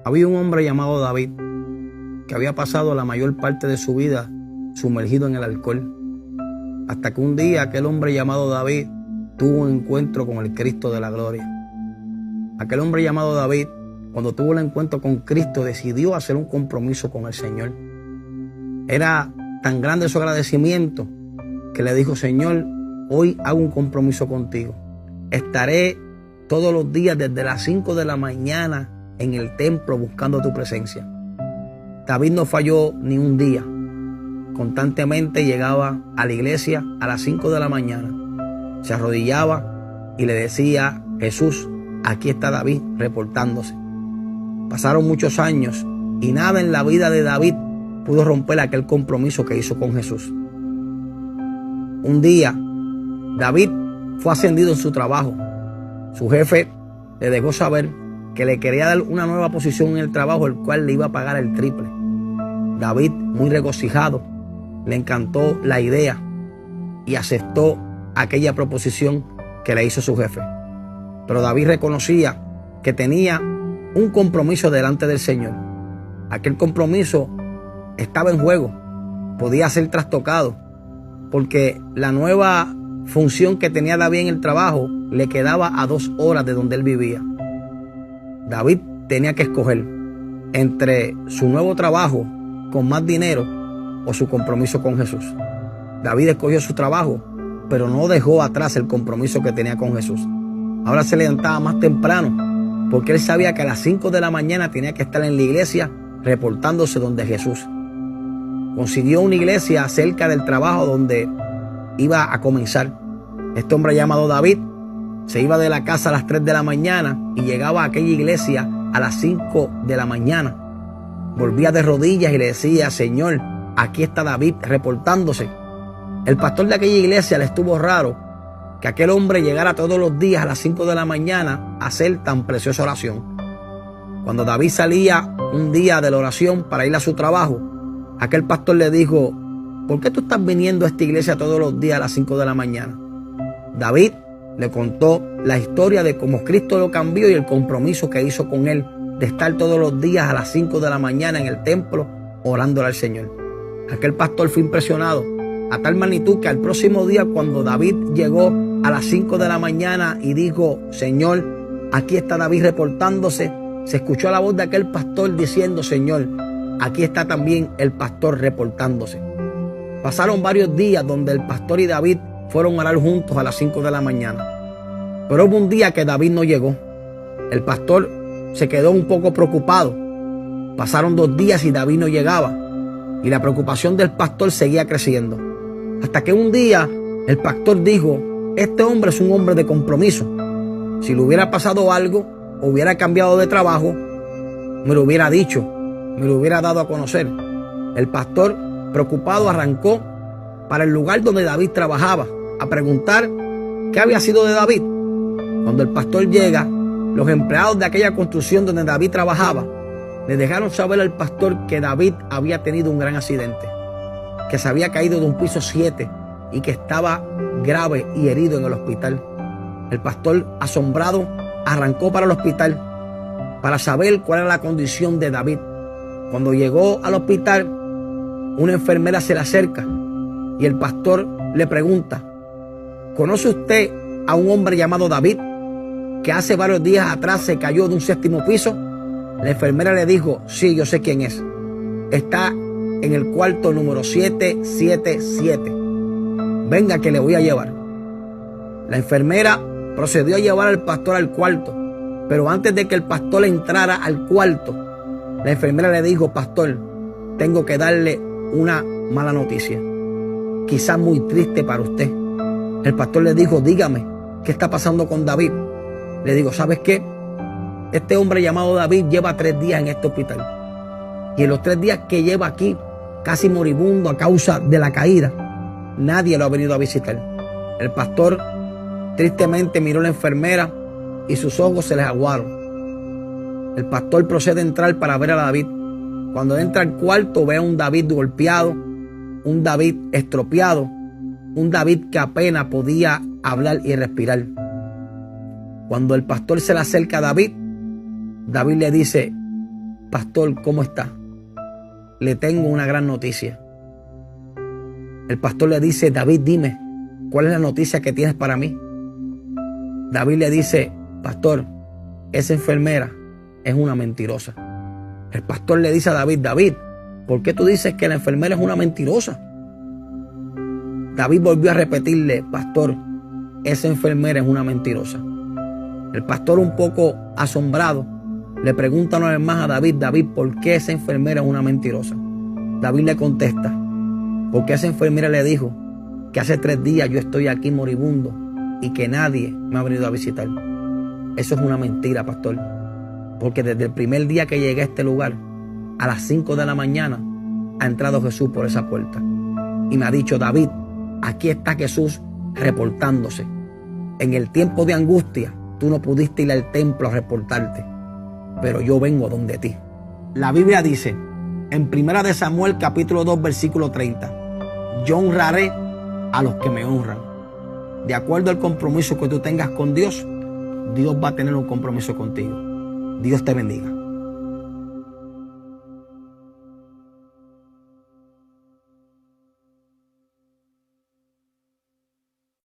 Había un hombre llamado David que había pasado la mayor parte de su vida sumergido en el alcohol, hasta que un día aquel hombre llamado David tuvo un encuentro con el Cristo de la gloria. Aquel hombre llamado David, cuando tuvo el encuentro con Cristo, decidió hacer un compromiso con el Señor. Era tan grande su agradecimiento que le dijo: Señor, hoy hago un compromiso contigo. Estaré todos los días desde las 5 de la mañana en el templo buscando tu presencia. David no falló ni un día. Constantemente llegaba a la iglesia a las 5 de la mañana. Se arrodillaba y le decía: Jesús, aquí está David reportándose. Pasaron muchos años y nada en la vida de David pudo romper aquel compromiso que hizo con Jesús. Un día, David fue ascendido en su trabajo. Su jefe le dejó saber que le quería dar una nueva posición en el trabajo, el cual le iba a pagar el triple. David, muy regocijado, le encantó la idea y aceptó aquella proposición que le hizo su jefe. Pero David reconocía que tenía un compromiso delante del Señor. Aquel compromiso estaba en juego, podía ser trastocado, porque la nueva función que tenía David en el trabajo le quedaba a 2 horas de donde él vivía. David tenía que escoger entre su nuevo trabajo con más dinero o su compromiso con Jesús. David escogió su trabajo, pero no dejó atrás el compromiso que tenía con Jesús. Ahora se levantaba más temprano, porque él sabía que a las 5 de la mañana tenía que estar en la iglesia reportándose donde Jesús. Consiguió una iglesia cerca del trabajo donde iba a comenzar. Este hombre llamado David se iba de la casa a las 3 de la mañana y llegaba a aquella iglesia a las 5 de la mañana. Volvía de rodillas y le decía: Señor, aquí está David reportándose. El pastor de aquella iglesia le estuvo raro que aquel hombre llegara todos los días a las 5 de la mañana a hacer tan preciosa oración. Cuando David salía un día de la oración para ir a su trabajo, aquel pastor le dijo: ¿por qué tú estás viniendo a esta iglesia todos los días a las 5 de la mañana? David le contó la historia de cómo Cristo lo cambió y el compromiso que hizo con él de estar todos los días a las 5 de la mañana en el templo orándole al Señor. Aquel pastor fue impresionado a tal magnitud que al próximo día, cuando David llegó a las 5 de la mañana y dijo: Señor, aquí está David reportándose, se escuchó la voz de aquel pastor diciendo: Señor, aquí está también el pastor reportándose. Pasaron varios días donde el pastor y David fueron a orar juntos a las 5 de la mañana. Pero hubo un día que David no llegó. El pastor se quedó un poco preocupado. Pasaron 2 días y David no llegaba. Y la preocupación del pastor seguía creciendo. Hasta que un día el pastor dijo: este hombre es un hombre de compromiso. Si le hubiera pasado algo, hubiera cambiado de trabajo, me lo hubiera dicho, me lo hubiera dado a conocer. El pastor, preocupado, arrancó para el lugar donde David trabajaba a preguntar qué había sido de David. Cuando el pastor llega, los empleados de aquella construcción donde David trabajaba le dejaron saber al pastor que David había tenido un gran accidente, que se había caído de un piso 7 y que estaba grave y herido en el hospital. El pastor, asombrado, arrancó para el hospital para saber cuál era la condición de David. Cuando llegó al hospital, una enfermera se le acerca y el pastor le pregunta: ¿conoce usted a un hombre llamado David que hace varios días atrás se cayó de un 7º piso? La enfermera le dijo: sí, yo sé quién es. Está en el cuarto número 777. Venga que le voy a llevar. La enfermera procedió a llevar al pastor al cuarto, pero antes de que el pastor entrara al cuarto, la enfermera le dijo: pastor, tengo que darle una mala noticia, quizás muy triste para usted. El pastor le dijo: dígame, ¿qué está pasando con David? Le digo: ¿sabes qué? Este hombre llamado David lleva 3 días en este hospital. Y en los 3 días que lleva aquí, casi moribundo a causa de la caída, nadie lo ha venido a visitar. El pastor tristemente miró a la enfermera y sus ojos se les aguaron. El pastor procede a entrar para ver a David. Cuando entra al cuarto, ve a un David golpeado, un David estropeado, un David que apenas podía hablar y respirar. Cuando el pastor se le acerca a David, David le dice: pastor, ¿cómo está? Le tengo una gran noticia. El pastor le dice, David, dime, ¿cuál es la noticia que tienes para mí? David le dice, pastor, esa enfermera es una mentirosa. El pastor le dice a David, David, ¿por qué tú dices que la enfermera es una mentirosa? David volvió a repetirle, pastor, esa enfermera es una mentirosa. El pastor, un poco asombrado, le pregunta una vez más a David, David, ¿por qué esa enfermera es una mentirosa? David le contesta, porque esa enfermera le dijo que hace 3 días yo estoy aquí moribundo y que nadie me ha venido a visitar. Eso es una mentira, pastor, porque desde el primer día que llegué a este lugar, a las 5 de la mañana, ha entrado Jesús por esa puerta y me ha dicho, David, aquí está Jesús reportándose. En el tiempo de angustia, tú no pudiste ir al templo a reportarte, pero yo vengo donde ti. La Biblia dice, en 1 de Samuel capítulo 2 versículo 30, yo honraré a los que me honran. De acuerdo al compromiso que tú tengas con Dios, Dios va a tener un compromiso contigo. Dios te bendiga.